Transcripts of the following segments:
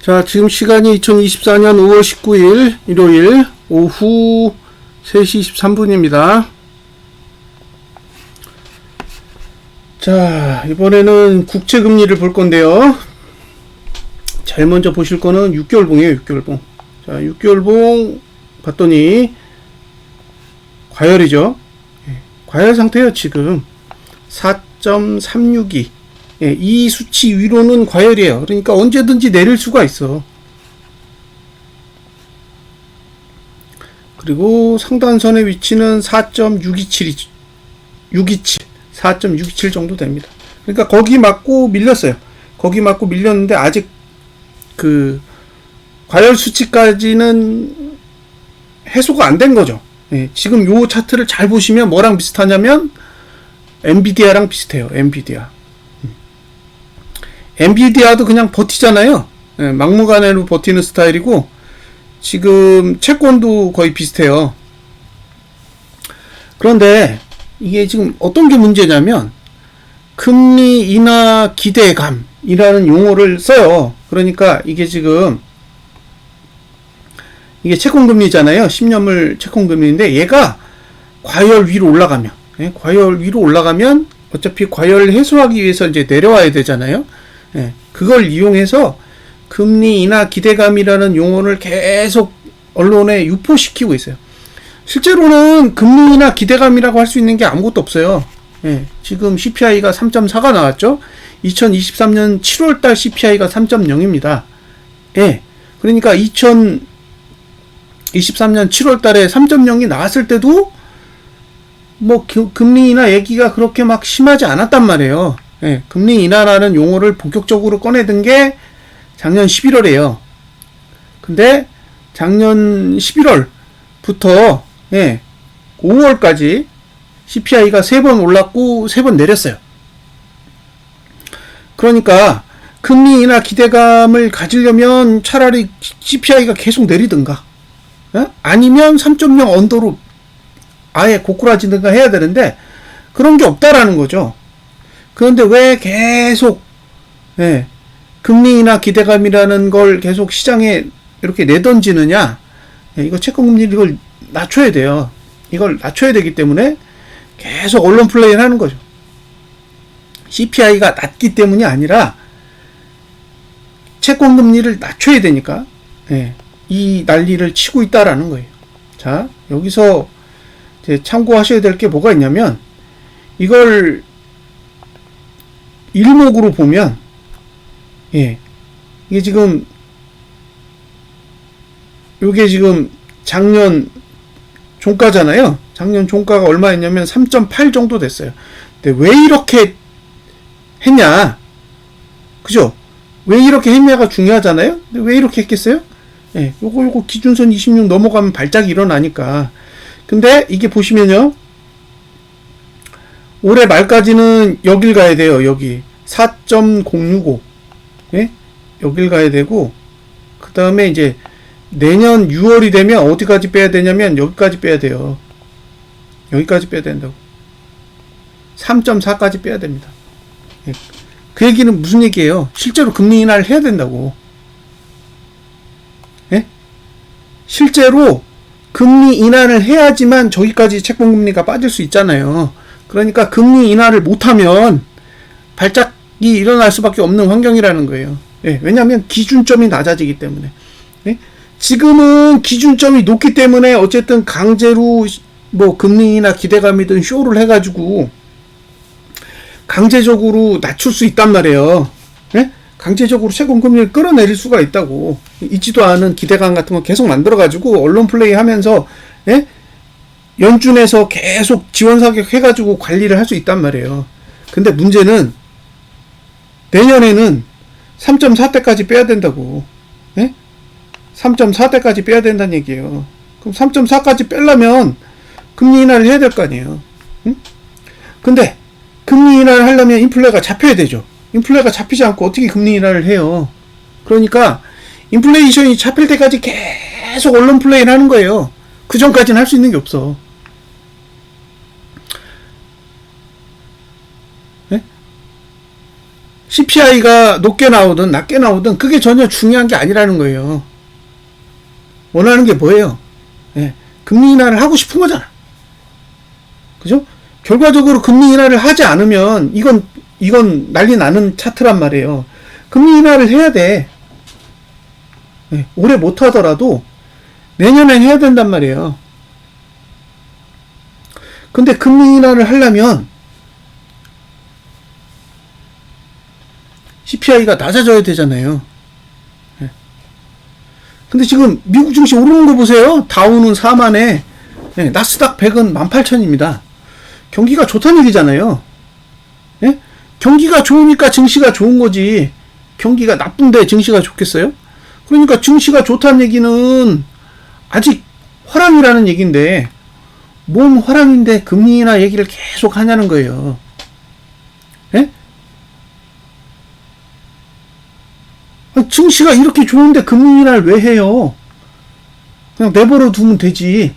자, 지금 시간이 2024년 5월 19일 일요일 오후 3시 23분입니다. 자, 이번에는 국채금리를 볼 건데요. 제일 먼저 보실 거는 6개월봉이에요. 6개월봉. 자, 6개월봉 봤더니 과열이죠. 과열 상태예요. 지금 4.362. 이 수치 위로는 과열이에요. 그러니까 언제든지 내릴 수가 있어. 그리고 상단선의 위치는 4.627, 4.627 정도 됩니다. 그러니까 거기 맞고 밀렸어요. 거기 맞고 밀렸는데 아직 그 과열 수치까지는 해소가 안 된 거죠. 지금 요 차트를 잘 보시면 뭐랑 비슷하냐면 엔비디아랑 비슷해요. 엔비디아도 그냥 버티잖아요. 막무가내로 버티는 스타일이고, 지금 채권도 거의 비슷해요. 그런데 이게 지금 어떤 게 문제냐면 금리 인하 기대감이라는 용어를 써요. 그러니까 이게 지금 이게 채권금리잖아요. 10년물 채권금리인데 얘가 과열 위로 올라가면 어차피 과열을 해소하기 위해서 이제 내려와야 되잖아요. 그걸 이용해서 금리 인하 기대감이라는 용어를 계속 언론에 유포시키고 있어요. 실제로는 금리 인하 기대감이라고 할 수 있는 게 아무것도 없어요. 지금 CPI가 3.4가 나왔죠. 2023년 7월달 CPI가 3.0입니다. 그러니까 2023년 7월달에 3.0이 나왔을 때도 뭐 금리 인하 얘기가 그렇게 막 심하지 않았단 말이에요. 금리 인하라는 용어를 본격적으로 꺼내든 게 작년 11월이에요. 근데 작년 11월부터 5월까지 CPI가 3번 올랐고 3번 내렸어요. 그러니까 금리 인하 기대감을 가지려면 차라리 CPI가 계속 내리든가 아니면 3.0 언더로 아예 고꾸라지든가 해야 되는데 그런 게 없다라는 거죠. 그런데 왜 계속 금리 인하 기대감이라는 걸 계속 시장에 이렇게 내던지느냐? 이거 채권금리를 이걸 낮춰야 돼요. 이걸 낮춰야 되기 때문에 계속 언론 플레이를 하는 거죠. CPI가 낮기 때문이 아니라 채권금리를 낮춰야 되니까 이 난리를 치고 있다라는 거예요. 자, 여기서 이제 참고하셔야 될 게 뭐가 있냐면 이걸 일목으로 보면 이게 지금 요게 지금 작년 종가잖아요. 작년 종가가 얼마였냐면 3.8 정도 됐어요. 근데 왜 이렇게 했냐? 그죠? 왜 이렇게 했냐가 중요하잖아요. 근데 왜 이렇게 했겠어요? 요거 기준선 26 넘어가면 발작이 일어나니까. 근데 이게 보시면요. 올해 말까지는 여길 가야 돼요. 여기 4.065 여길 가야 되고 그 다음에 이제 내년 6월이 되면 어디까지 빼야 되냐면 여기까지 빼야 돼요. 여기까지 빼야 된다고. 3.4까지 빼야 됩니다. 그 얘기는 무슨 얘기예요? 실제로 금리 인하를 해야 된다고. 실제로 금리 인하를 해야지만 저기까지 채권금리가 빠질 수 있잖아요. 그러니까 금리 인하를 못하면 발작이 일어날 수밖에 없는 환경이라는 거예요. 왜냐하면 기준점이 낮아지기 때문에. 지금은 기준점이 높기 때문에 어쨌든 강제로 뭐 금리 인하 기대감이든 쇼를 해가지고 강제적으로 낮출 수 있단 말이에요. 강제적으로 채권금리를 끌어내릴 수가 있다고. 있지도 않은 기대감 같은 거 계속 만들어가지고 언론 플레이 하면서 연준에서 계속 지원사격 해가지고 관리를 할 수 있단 말이에요. 근데 문제는 내년에는 3.4대까지 빼야 된다고. 3.4대까지 빼야 된다는 얘기예요. 그럼 3.4까지 빼려면 금리 인하를 해야 될 거 아니에요. 근데 금리 인하를 하려면 인플레가 잡혀야 되죠. 인플레가 잡히지 않고 어떻게 금리 인하를 해요. 그러니까 인플레이션이 잡힐 때까지 계속 언론 플레이를 하는 거예요. 그 전까지는 할 수 있는 게 없어. CPI가 높게 나오든 낮게 나오든 그게 전혀 중요한 게 아니라는 거예요. 원하는 게 뭐예요? 예, 금리 인하를 하고 싶은 거잖아. 그죠? 결과적으로 금리 인하를 하지 않으면 이건 난리 나는 차트란 말이에요. 금리 인하를 해야 돼. 예, 올해 못 하더라도 내년에 해야 된단 말이에요. 근데 금리 인하를 하려면 CPI가 낮아져야 되잖아요. 예. 근데 지금 미국 증시 오르는 거 보세요. 다우는 4만에, 예, 나스닥 100은 18,000입니다. 경기가 좋다는 얘기잖아요. 예? 경기가 좋으니까 증시가 좋은 거지. 경기가 나쁜데 증시가 좋겠어요? 그러니까 증시가 좋다는 얘기는 아직 화랑이라는 얘기인데, 뭔 화랑인데 금리 인하 얘기를 계속 하냐는 거예요. 예? 증시가 이렇게 좋은데 금리 인하를 왜 해요? 그냥 내버려 두면 되지.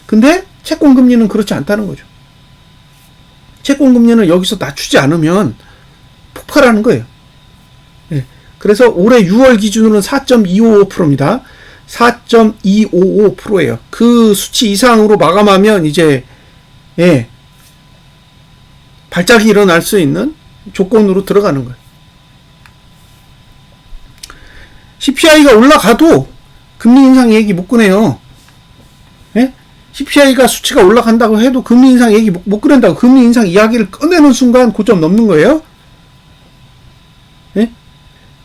근데 채권 금리는 그렇지 않다는 거죠. 채권 금리는 여기서 낮추지 않으면 폭발하는 거예요. 예. 그래서 올해 6월 기준으로는 4.255%입니다. 4.255%예요. 그 수치 이상으로 마감하면 이제, 예, 발작이 일어날 수 있는 조건으로 들어가는 거예요. CPI가 올라가도 금리 인상 얘기 못 꺼내요. 예? CPI가 수치가 올라간다고 해도 금리 인상 얘기 못 꺼낸다고. 금리 인상 이야기를 꺼내는 순간 고점 넘는 거예요. 예?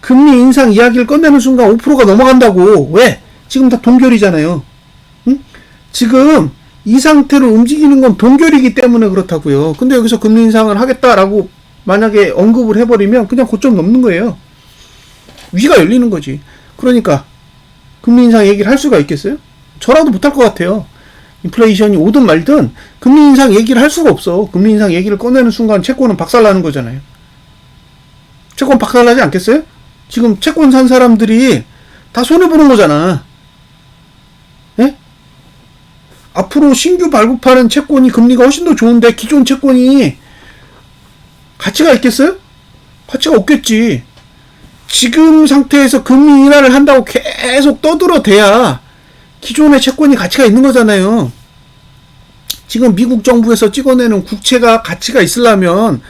금리 인상 이야기를 꺼내는 순간 5%가 넘어간다고. 왜? 지금 다 동결이잖아요. 응? 지금 이 상태로 움직이는 건 동결이기 때문에 그렇다고요. 근데 여기서 금리 인상을 하겠다라고 만약에 언급을 해버리면 그냥 고점 넘는 거예요. 위가 열리는 거지. 그러니까 금리 인상 얘기를 할 수가 있겠어요? 저라도 못할 것 같아요. 인플레이션이 오든 말든 금리 인상 얘기를 할 수가 없어. 금리 인상 얘기를 꺼내는 순간 채권은 박살나는 거잖아요. 채권 박살나지 않겠어요? 지금 채권 산 사람들이 다 손해보는 거잖아. 예? 앞으로 신규 발급하는 채권이 금리가 훨씬 더 좋은데 기존 채권이 가치가 있겠어요? 가치가 없겠지. 지금 상태에서 금리 인하를 한다고 계속 떠들어대야 기존의 채권이 가치가 있는 거잖아요. 지금 미국 정부에서 찍어내는 국채가 가치가 있으려면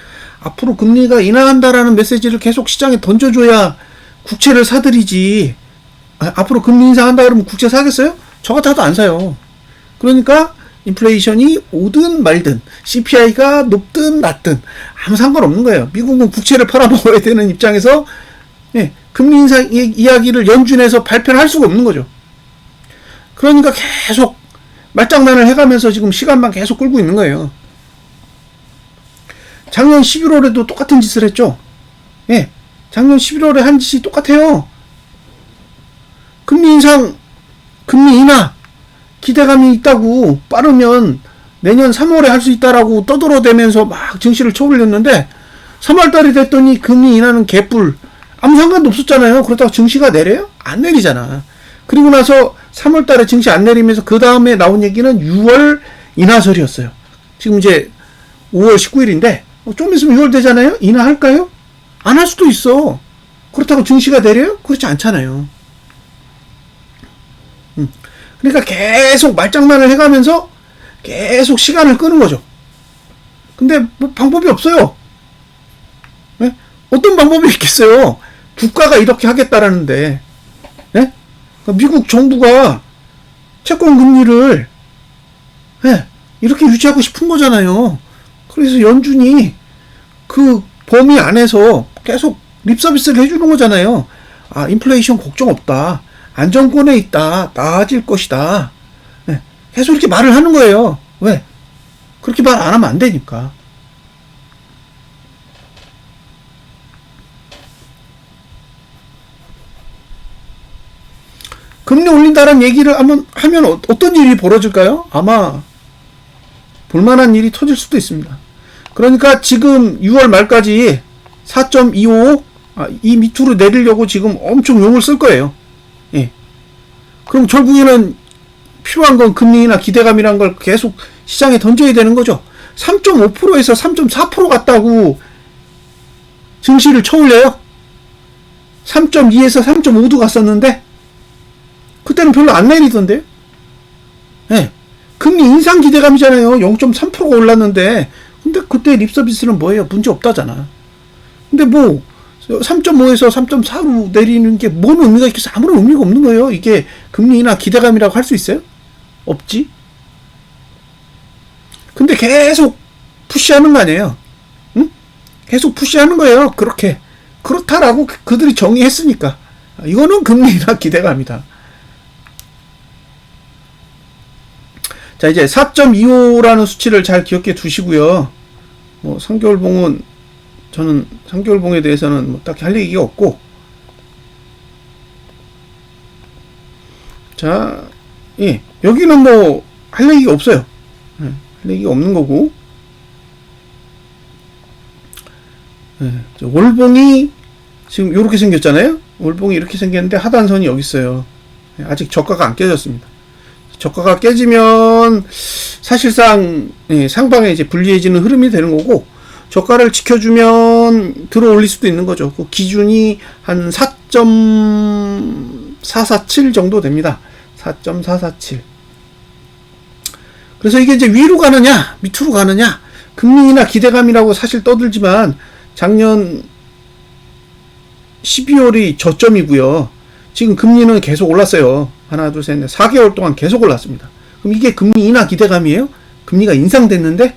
앞으로 금리가 인하한다라는 메시지를 계속 시장에 던져줘야 국채를 사들이지. 앞으로 금리 인상한다 그러면 국채 사겠어요? 저 같아도 안 사요. 그러니까 인플레이션이 오든 말든 CPI가 높든 낮든 아무 상관없는 거예요. 미국은 국채를 팔아먹어야 되는 입장에서, 예, 금리 인상 이야기를 연준해서 발표를 할 수가 없는 거죠. 그러니까 계속 말장난을 해가면서 지금 시간만 계속 끌고 있는 거예요. 작년 11월에도 똑같은 짓을 했죠. 예, 작년 11월에 한 짓이 똑같아요. 금리 인상, 금리 인하 기대감이 있다고 빠르면 내년 3월에 할 수 있다라고 떠들어대면서 막 증시를 쳐올렸는데 3월달이 됐더니 금리 인하는 개뿔. 아무 상관도 없었잖아요. 그렇다고 증시가 내려요? 안 내리잖아. 그리고 나서 3월달에 증시 안 내리면서 그 다음에 나온 얘기는 6월 인하설이었어요. 지금 이제 5월 19일인데 좀 있으면 6월 되잖아요. 인하할까요? 안 할 수도 있어. 그렇다고 증시가 내려요? 그렇지 않잖아요. 그러니까 계속 말장난을 해가면서 계속 시간을 끄는 거죠. 근데 뭐 방법이 없어요. 네? 어떤 방법이 있겠어요? 국가가 이렇게 하겠다라는데, 네? 그러니까 미국 정부가 채권 금리를, 네, 이렇게 유지하고 싶은 거잖아요. 그래서 연준이 그 범위 안에서 계속 립서비스를 해주는 거잖아요. 아, 인플레이션 걱정 없다. 안정권에 있다. 나아질 것이다. 네, 계속 이렇게 말을 하는 거예요. 왜? 그렇게 말 안 하면 안 되니까. 금리 올린다는 얘기를 하면 어떤 일이 벌어질까요? 아마 볼만한 일이 터질 수도 있습니다. 그러니까 지금 6월 말까지 4.25, 이 밑으로 내리려고 지금 엄청 용을 쓸 거예요. 예. 그럼 결국에는 필요한 건 금리나 기대감이란 걸 계속 시장에 던져야 되는 거죠. 3.5%에서 3.4% 갔다고 증시를 쳐올려요? 3.2에서 3.5도 갔었는데 그때는 별로 안 내리던데요. 네. 금리 인상 기대감이잖아요. 0.3%가 올랐는데 근데 그때 립서비스는 뭐예요? 문제 없다잖아. 근데 뭐 3.5에서 3.4로 내리는 게 뭔 의미가 있겠어? 아무런 의미가 없는 거예요. 이게 금리 인하 기대감이라고 할 수 있어요? 없지. 근데 계속 푸시하는 거 아니에요? 응? 계속 푸시하는 거예요. 그렇다라고 그들이 정의했으니까. 이거는 금리 인하 기대감이다. 자, 이제 4.25라는 수치를 잘 기억해 두시고요. 뭐 3개월봉은 저는 3개월봉에 대해서는 뭐 딱히 할 얘기가 없고, 자, 예, 여기는 뭐 할 얘기가 없어요. 할 얘기가 없는 거고, 예, 월봉이 지금 이렇게 생겼잖아요. 월봉이 이렇게 생겼는데 하단선이 여기 있어요. 예, 아직 저가가 안 깨졌습니다. 저가가 깨지면 사실상 예, 상방에 이제 불리해지는 흐름이 되는 거고, 저가를 지켜주면 들어 올릴 수도 있는 거죠. 그 기준이 한 4.447 정도 됩니다. 4.447. 그래서 이게 이제 위로 가느냐, 밑으로 가느냐, 금리 인하 기대감이라고 사실 떠들지만 작년 12월이 저점이고요. 지금 금리는 계속 올랐어요. 하나, 둘, 셋, 넷, 4개월 동안 계속 올랐습니다. 그럼 이게 금리 인하 기대감이에요? 금리가 인상됐는데?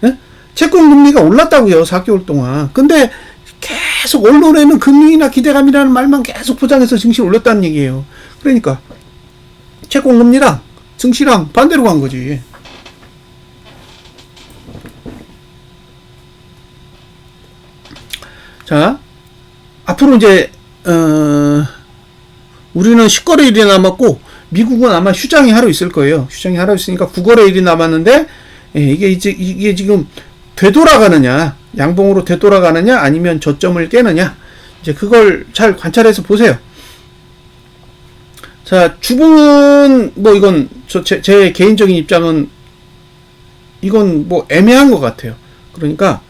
네? 채권 금리가 올랐다고요. 4개월 동안. 근데 계속 언론에는 금리 인하 기대감이라는 말만 계속 포장해서 증시를 올렸다는 얘기예요. 그러니까 채권 금리랑 증시랑 반대로 간 거지. 자, 앞으로 이제 우리는 10거래일이 남았고 미국은 아마 휴장이 하루 있을 거예요. 휴장이 하루 있으니까 9거래일이 남았는데, 예, 이게 지금 되돌아가느냐, 양봉으로 되돌아가느냐, 아니면 저점을 깨느냐, 이제 그걸 잘 관찰해서 보세요. 자, 주봉은 뭐 이건 제 개인적인 입장은 이건 뭐 애매한 것 같아요. 그러니까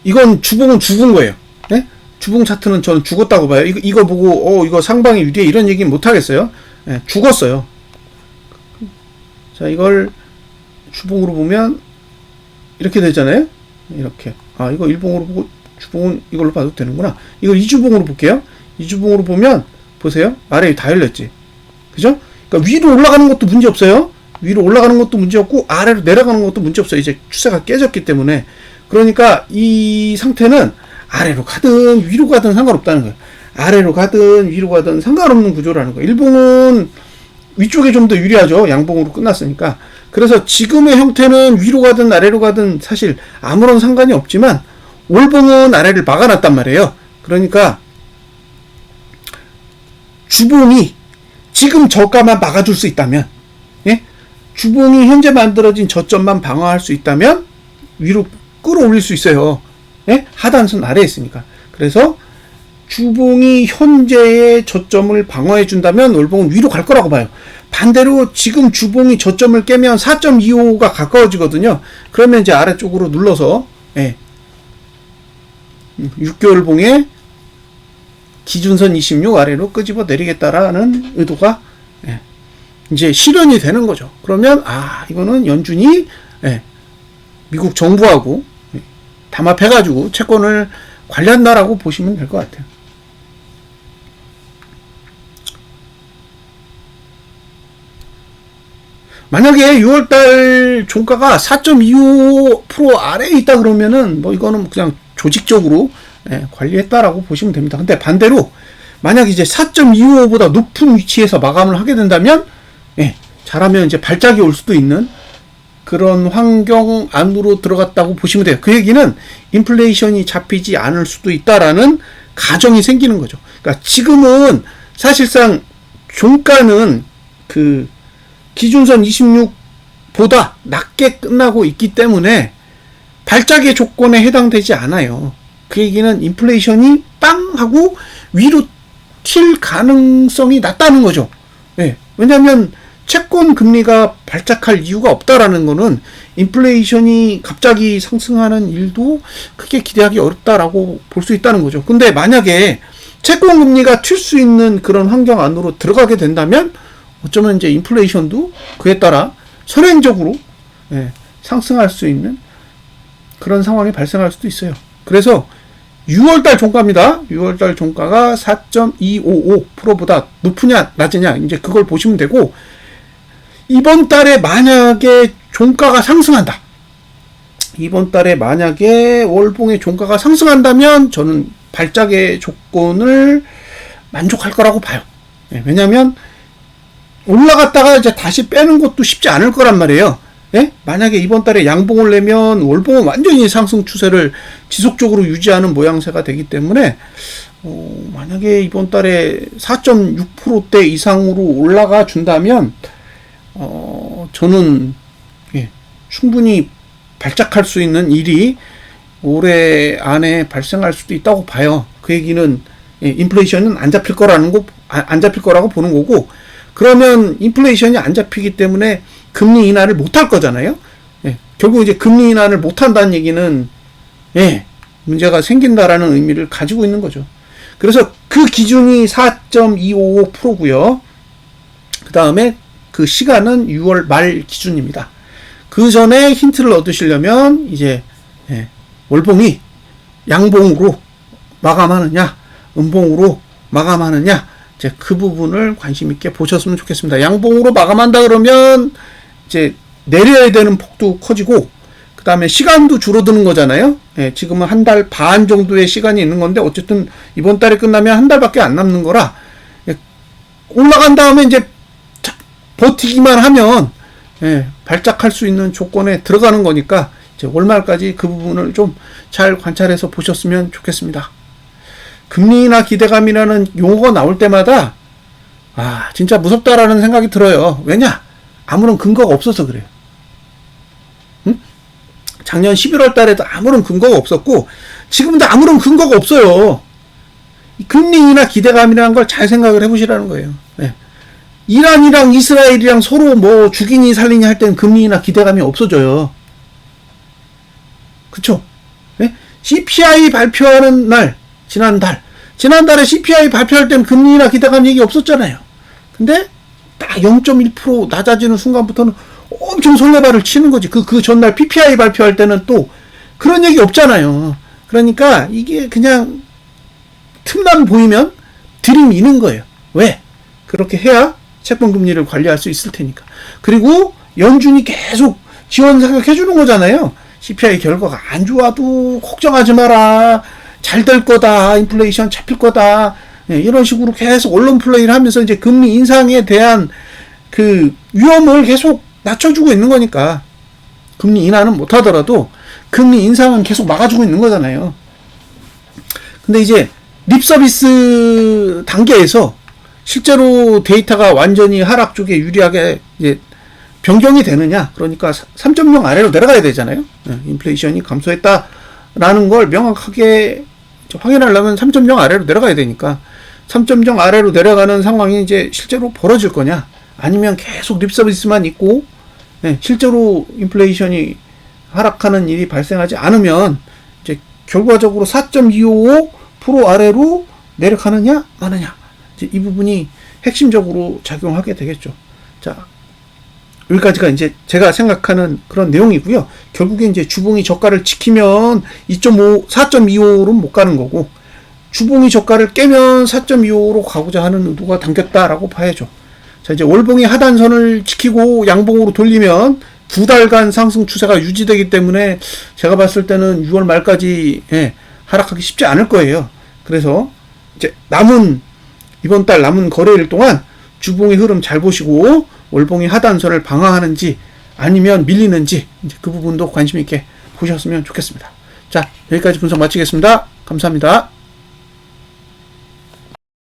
이건 주봉은 죽은 거예요. 네? 주봉 차트는 저는 죽었다고 봐요. 이거 보고 이거 상방이 유리해 이런 얘기는 못 하겠어요. 네, 죽었어요. 자, 이걸 주봉으로 보면 이렇게 되잖아요. 이렇게. 이거 일봉으로 보고 주봉은 이걸로 봐도 되는구나. 이걸 이주봉으로 볼게요. 이주봉으로 보면 보세요. 아래에 다 열렸지. 그죠? 그러니까 위로 올라가는 것도 문제 없어요. 위로 올라가는 것도 문제 없고 아래로 내려가는 것도 문제 없어요. 이제 추세가 깨졌기 때문에. 그러니까 이 상태는 아래로 가든 위로 가든 상관없다는 거예요. 아래로 가든 위로 가든 상관없는 구조라는 거예요. 일봉은 위쪽에 좀 더 유리하죠. 양봉으로 끝났으니까. 그래서 지금의 형태는 위로 가든 아래로 가든 사실 아무런 상관이 없지만 월봉은 아래를 막아놨단 말이에요. 그러니까 주봉이 지금 저가만 막아줄 수 있다면, 예? 주봉이 현재 만들어진 저점만 방어할 수 있다면 위로 끌어올릴 수 있어요. 예? 하단선 아래에 있으니까. 그래서 주봉이 현재의 저점을 방어해 준다면 월봉은 위로 갈 거라고 봐요. 반대로 지금 주봉이 저점을 깨면 4.25가 가까워지거든요. 그러면 이제 아래쪽으로 눌러서, 예, 6개월 봉에 기준선 26 아래로 끄집어 내리겠다라는 의도가, 예, 이제 실현이 되는 거죠. 그러면 이거는 연준이, 예, 미국 정부하고 담합해가지고 채권을 관리한다라고 보시면 될 것 같아요. 만약에 6월달 종가가 4.25% 아래에 있다 그러면은 뭐 이거는 그냥 조직적으로, 예, 관리했다라고 보시면 됩니다. 근데 반대로 만약 이제 4.25보다 높은 위치에서 마감을 하게 된다면, 예, 잘하면 이제 발작이 올 수도 있는 그런 환경 안으로 들어갔다고 보시면 돼요. 그 얘기는 인플레이션이 잡히지 않을 수도 있다라는 가정이 생기는 거죠. 그러니까 지금은 사실상 종가는 그 기준선 26보다 낮게 끝나고 있기 때문에 발작의 조건에 해당되지 않아요. 그 얘기는 인플레이션이 빵 하고 위로 튈 가능성이 낮다는 거죠. 네. 왜냐하면 채권 금리가 발작할 이유가 없다라는 거는 인플레이션이 갑자기 상승하는 일도 크게 기대하기 어렵다라고 볼 수 있다는 거죠. 근데 만약에 채권 금리가 튈 수 있는 그런 환경 안으로 들어가게 된다면 어쩌면 이제 인플레이션도 그에 따라 선행적으로 상승할 수 있는 그런 상황이 발생할 수도 있어요. 그래서 6월달 종가입니다. 6월달 종가가 4.255%보다 높으냐 낮으냐 이제 그걸 보시면 되고, 이번 달에 만약에 종가가 상승한다. 이번 달에 만약에 월봉의 종가가 상승한다면 저는 발작의 조건을 만족할 거라고 봐요. 왜냐하면 올라갔다가 이제 다시 빼는 것도 쉽지 않을 거란 말이에요. 만약에 이번 달에 양봉을 내면 월봉은 완전히 상승 추세를 지속적으로 유지하는 모양새가 되기 때문에 만약에 이번 달에 4.6%대 이상으로 올라가 준다면 저는 충분히 발작할 수 있는 일이 올해 안에 발생할 수도 있다고 봐요. 그 얘기는 인플레이션은 안 잡힐 거라고 보는 거고, 그러면 인플레이션이 안 잡히기 때문에 금리 인하를 못 할 거잖아요. 결국 이제 금리 인하를 못 한다는 얘기는 문제가 생긴다라는 의미를 가지고 있는 거죠. 그래서 그 기준이 4.255%고요. 그 다음에 그 시간은 6월 말 기준입니다. 그 전에 힌트를 얻으시려면 이제 월봉이 양봉으로 마감하느냐, 음봉으로 마감하느냐, 이제 그 부분을 관심 있게 보셨으면 좋겠습니다. 양봉으로 마감한다 그러면 이제 내려야 되는 폭도 커지고, 그 다음에 시간도 줄어드는 거잖아요. 지금은 한 달 반 정도의 시간이 있는 건데 어쨌든 이번 달에 끝나면 한 달밖에 안 남는 거라, 올라간 다음에 이제 버티기만 하면 발작할 수 있는 조건에 들어가는 거니까 이제 월말까지 그 부분을 좀 잘 관찰해서 보셨으면 좋겠습니다. 금리나 기대감이라는 용어가 나올 때마다 진짜 무섭다라는 생각이 들어요. 왜냐? 아무런 근거가 없어서 그래요. 작년 11월 달에도 아무런 근거가 없었고 지금도 아무런 근거가 없어요. 금리나 기대감이라는 걸 잘 생각을 해보시라는 거예요. 이란이랑 이스라엘이랑 서로 뭐 죽이니 살리니 할 때는 금리나 기대감이 없어져요. 그쵸? CPI 발표하는 날, 지난달에 CPI 발표할 때는 금리나 기대감 얘기 없었잖아요. 근데 딱 0.1% 낮아지는 순간부터는 엄청 설레발을 치는 거지. 그 전날 PPI 발표할 때는 또 그런 얘기 없잖아요. 그러니까 이게 그냥 틈만 보이면 들이미는 거예요. 왜? 그렇게 해야 채권 금리를 관리할 수 있을 테니까. 그리고 연준이 계속 지원 사격해 주는 거잖아요. CPI 결과가 안 좋아도 걱정하지 마라. 잘 될 거다. 인플레이션 잡힐 거다. 이런 식으로 계속 언론 플레이를 하면서 이제 금리 인상에 대한 그 위험을 계속 낮춰주고 있는 거니까. 금리 인하는 못 하더라도 금리 인상은 계속 막아주고 있는 거잖아요. 근데 이제 립 서비스 단계에서 실제로 데이터가 완전히 하락 쪽에 유리하게 이제 변경이 되느냐, 그러니까 3.0 아래로 내려가야 되잖아요. 인플레이션이 감소했다라는 걸 명확하게 확인하려면 3.0 아래로 내려가야 되니까 3.0 아래로 내려가는 상황이 이제 실제로 벌어질 거냐, 아니면 계속 립 서비스만 있고 실제로 인플레이션이 하락하는 일이 발생하지 않으면 이제 결과적으로 4.255% 아래로 내려가느냐 마느냐, 이제 이 부분이 핵심적으로 작용하게 되겠죠. 자, 여기까지가 이제 제가 생각하는 그런 내용이고요. 결국에 이제 주봉이 저가를 지키면 4.25로 못 가는 거고, 주봉이 저가를 깨면 4.25로 가고자 하는 의도가 담겼다라고 봐야죠. 자, 이제 월봉이 하단선을 지키고 양봉으로 돌리면 2달간 상승 추세가 유지되기 때문에 제가 봤을 때는 6월 말까지 하락하기 쉽지 않을 거예요. 그래서 이제 이번 달 남은 거래일 동안 주봉의 흐름 잘 보시고 월봉이 하단선을 방어하는지 아니면 밀리는지 이제 그 부분도 관심 있게 보셨으면 좋겠습니다. 자, 여기까지 분석 마치겠습니다. 감사합니다.